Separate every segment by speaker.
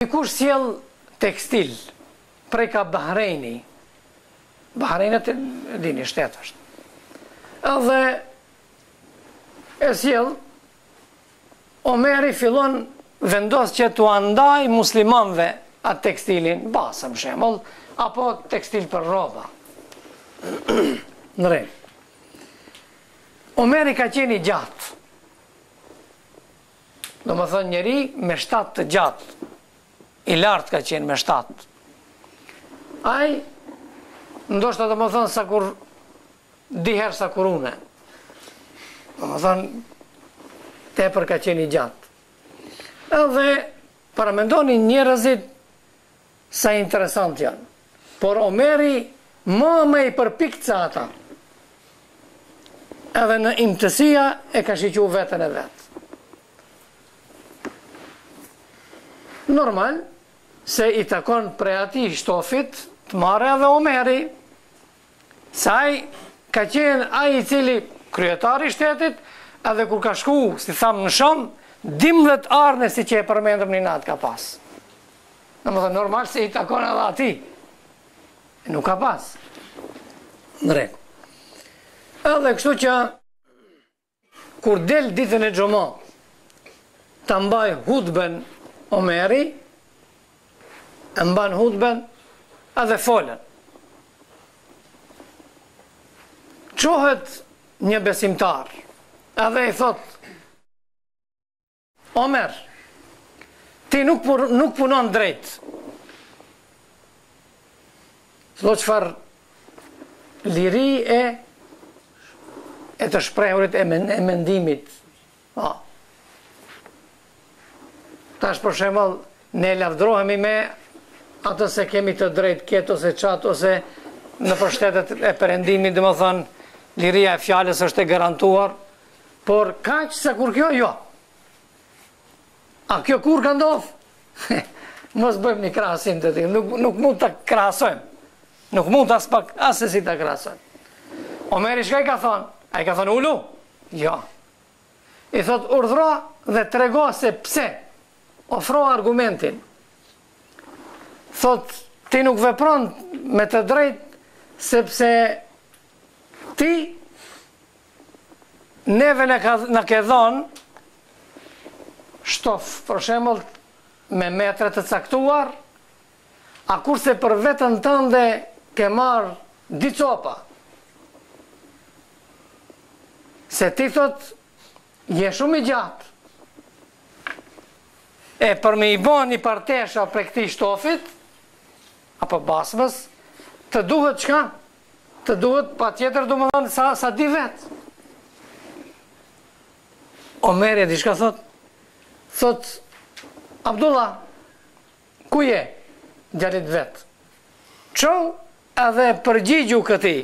Speaker 1: Dikush sjell tekstil prej ka Bahrejni. Bahrejnet e dini, shtetë është. Edhe e sjell, Omeri fillon vendos që t'u andaj muslimanve atë tekstilin, basë më shembull, apo tekstil për rroba. Në rregull. Omeri ka qenë i gjatë. Do më thënë njeri me shtatë të gjatë. I lartë ka qenë me shtatë. Ai, ndoshta do më thënë sa kur diherë sa kur une. Do më thënë tepër ka qenë i gjatë. Edhe paramendoni njerëzit sa interesant janë. Por Omeri më i përpikca ata. Edhe në imtësia e ka shiqu vetën e vetë. Normal, se i takon prej ati shtofit të marrë edhe Omeri, saj ka qenë ai i cili kryetari i shtetit, edhe kur ka shku, si thamë në shumë, 12 arne si që e përmendëm një natë ka pas. Në më thënë normal se i takon edhe ati. Nuk ka pas. Në rregull. Edhe kështu që kur del ditën e xhumë, ta mbaj hutben Omeri, e mban hutben edhe folën. Qohet një besimtar, edhe i thot, Omer, ti nuk punon drejt. Thot çfarë liri e të shprehurit e mendimit. Tash për shembull ne lavdrohemi me ato se kemi të drejt këtë ose qatë, ose në shtetet e perëndimit, domethënë liria e fjalës është e garantuar, por kaq sa kur kjo jo. A kjo kur ka ndodhur? Mos bëjmë një krahasim të tillë, nuk mund ta krahasojmë. Nuk mund as pak asesi ta krahasojmë. Omeri çka i ka thonë? Ai ka thonë ulu? Jo. I thot urdhro dhe trego se pse. Ofro argumentin. Thot ti nuk vepron me të drejt sepse ti neve në ke dhonë shtof, për shembull, me metre të caktuar, a kurse për vetën tënde ke marrë di copa. Se ti thot, je shumë i gjatë. E për me i bon një partesha për këti shtofit, apo basmës, të duhet qka? Të duhet pa tjetër du më thonë sa di vetë. Omeri di shka thot? Thot, Abdullah, ku je? Gjallit vetë. Qo edhe përgjigju këti,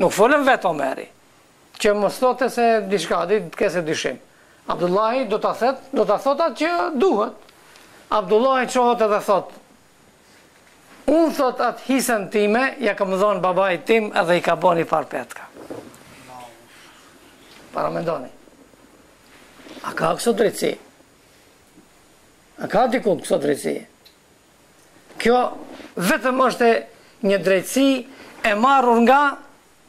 Speaker 1: nuk folën vetë Omeri, që mos thote se dishka, di të kese dyshim. Abdullahi do të thot atë që duhet. Abdullahi qohët edhe thot, unë thot atë hisën time, ja kam dhonë babaj tim edhe i ka boni par petka. Paramendoni. A ka këso drejtësi? A ka dikun këso drejtësi? Kjo vetëm është një drejtësi e marrur nga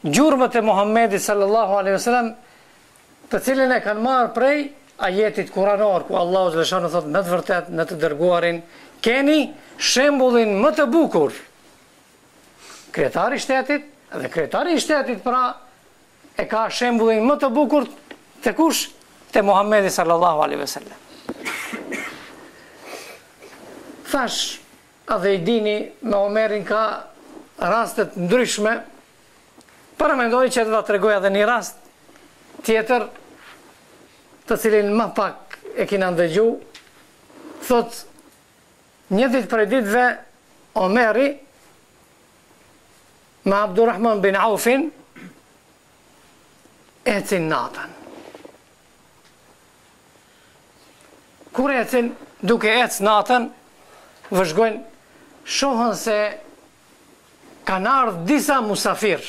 Speaker 1: gjurmët e Muhammedit sallallahu alaihi wasallam, të cilin e kanë marrë prej ajetit kuranor, ku Allahu xhaleshanu thot me të vërtet në të dërguarin, keni shembullin më të bukur. Kryetari i shtetit, dhe kryetari i shtetit pra e ka shembullin më të bukur të kush? Të Muhammedi sallallahu alaihi wasallam. Thash, edhe i dini, me Omerin ka rastet ndryshme, paramendoj që do të tregoj edhe një rast tjetër, të cilin më pak e kina ndëgju. Thot, një ditë prej ditëve, Omeri me Abdurrahman bin Aufin ecin natën. Kur ecin, duke ec natën, vëzhgojnë, shohën se kanë ardhë disa musafir.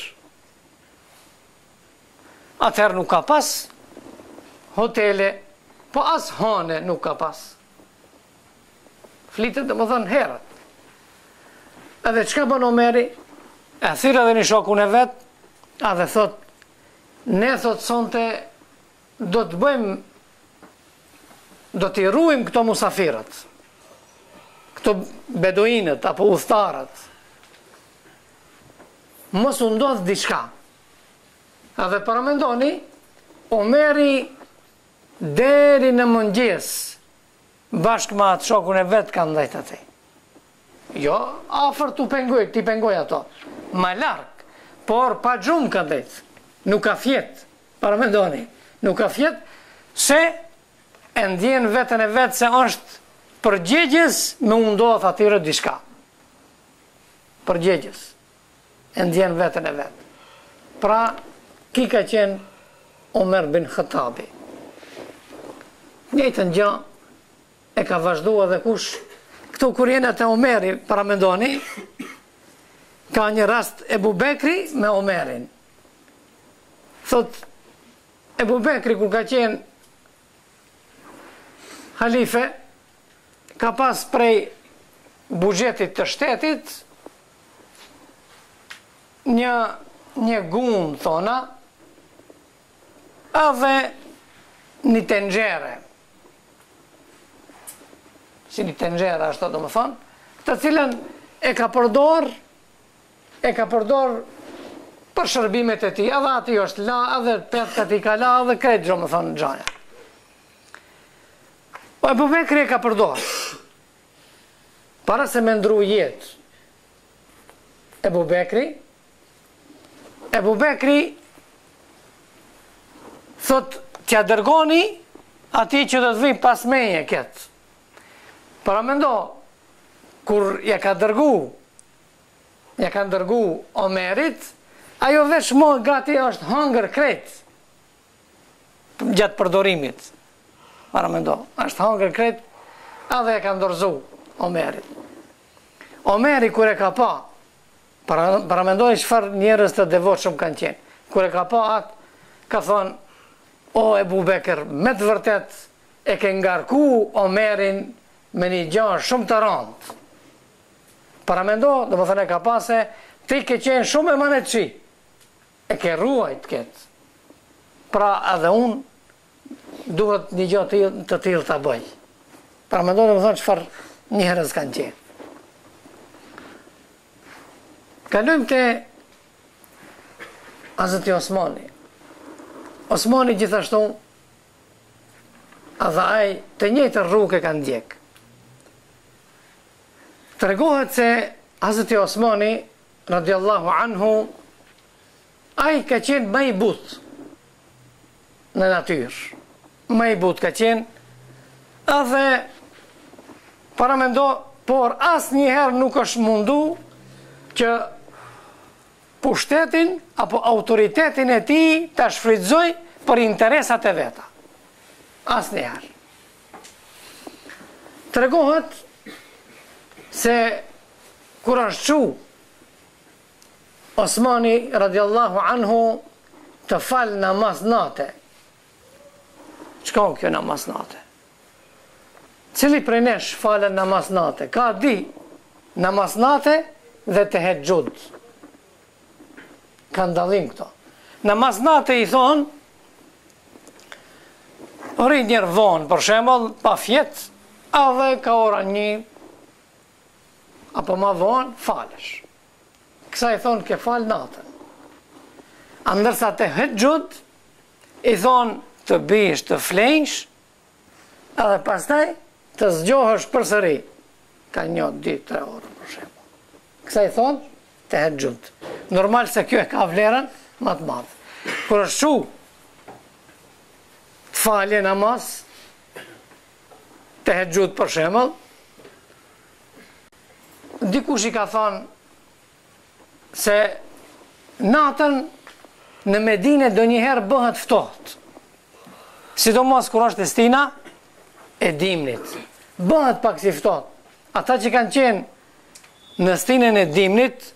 Speaker 1: Atëherë nuk ka pas hotele, po as hane nuk ka pas. flitet dhe më thënë herët. Edhe çka bën Omeri? E thirr edhe një shokun e vet, a dhe thot, ne thot sonte do të bëjmë, do t'i ruajmë këto musafirët, këto beduinët apo udhëtarët. Mos u ndodh diçka. A dhe paramendoni, Omeri deri në mëngjes bashkë me atë shokun e vet kanë ndajt atij. Jo, afër ti pengoj ato. Ma larg, por pa gjumë ka dhejt. Nuk ka fjet, paramendoni. Nuk ka fjet, se e ndjen vetën e vetë se është përgjegjes me undodh atyre diçka. Përgjegjes. E ndjen vetën e vetë. Pra, ki ka qenë Omer bin Khattabi. Njëjtën gjë e ka vazhdua dhe kush. Këto kur jene të Omeri, paramendoni, ka një rast Ebu Bekri me Omerin. Thot, Ebu Bekri kur ka qenë halife, ka pas prej bugjetit të shtetit një gumë, thona, edhe një tenxhere. Si një tenxhere, ashtu do më thonë, të cilën e ka përdor për shërbimet e tij, edhe ati është la, edhe petkat i ka la, edhe krejt gjo më thonë gjaja. Po Ebu Bekri e ka përdor. Para se me ndru jetë, Ebu Bekri thot, t'ja dërgoni ati që do të vi pas meje ketë. Paramendo, kur ja ka ndërgu Omerit, ajo veç mo gati është hangër krejt gjatë përdorimit. Paramendo, është hangër krejt, edhe e ka ndërzu Omerit. Omeri kur e ka pa, paramendoj çfarë njerëz të devotshëm kanë qenë. Kur e ka pa atë, ka thonë, o Ebu Bekër, me të vërtet e ke ngarku Omerin me një gjë shumë të rëndë. Paramendo, do më thënë e ka pase, ti ke qenë shumë e manetësi, e ke ruajt ketë. Pra edhe unë duhet një gjë të tillë të bëj. Paramendo, do më thënë çfarë njerëz kanë qenë. Kalojmë te Hazreti Osmani. Osmani gjithashtu, edhe ai të njëjtën rrugë ka ndjek. Tregohet se Hazreti Osmani, radiallahu anhu, ai ka qenë më i butë në natyrë. Më i butë ka qenë, edhe paramendo, por asnjëherë nuk është mundu që pushtetin apo autoritetin e tij ta shfrytëzoj për interesat e veta. Asnjëherë. Tregohet se kur është çu Osmani radiallahu anhu të falë namaz nate. Çka o kjo namaz nate? Cili prej nesh falën namaz nate? Ka di namaz nate dhe tehexhud. Ka ndallim këto. Namaz nate i thonë, ri njerë vonë, për shembull, pa fjet, edhe ka ora 1, apo ma vonë, falesh. Kësa i thonë ke falë natën. Andërsa tehexhud, i thonë të bish të flensh, edhe pastaj të zgjohësh përsëri. Ka 1, 2, 3 orë, për shembull. Kësa i thonë, tehexhud. Normal se kjo e ka vlerën më të madhe. Kur është çu të falje namaz, tehexhud për shembull, dikush i ka thënë se natën në Medinë donjëherë bëhet ftohtë. Sidomos kur është destina e dimnit. Bëhet pak si ftohtë. Ata që kanë qenë në stinën e dimnit,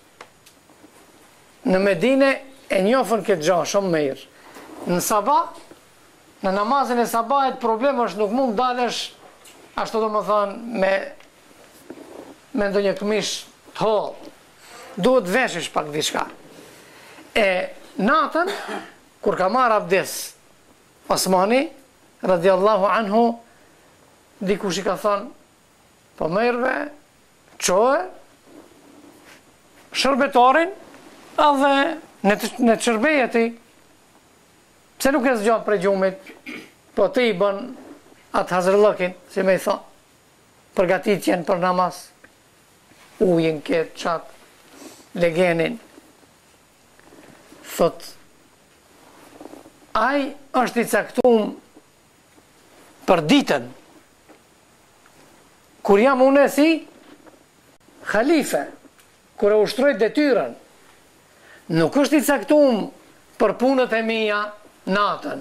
Speaker 1: në Medinë e njohën këtë gjë shumë mirë. Në sabah, në namazin e sabahit, problemi është nuk mund dalësh ashtu do më thënë me ndonjë këmish të hollë, duhet veshish pak diçka. E natën, kur ka marrë abdes Osmani, radiallahu anhu, dikush i ka thonë, po mërve, qoe, shërbetorin, edhe në të shërbeje ti, pse nuk e zgjon për gjumit, po ti i bën atë hazërlëkin, si me i thonë, përgatitjen për namaz, ujin këtë qatë, legenin, thot, aj është i caktum për ditën, kur jam unë si khalife, kur e ushtroj detyrën, nuk është i caktum për punët e mia natën.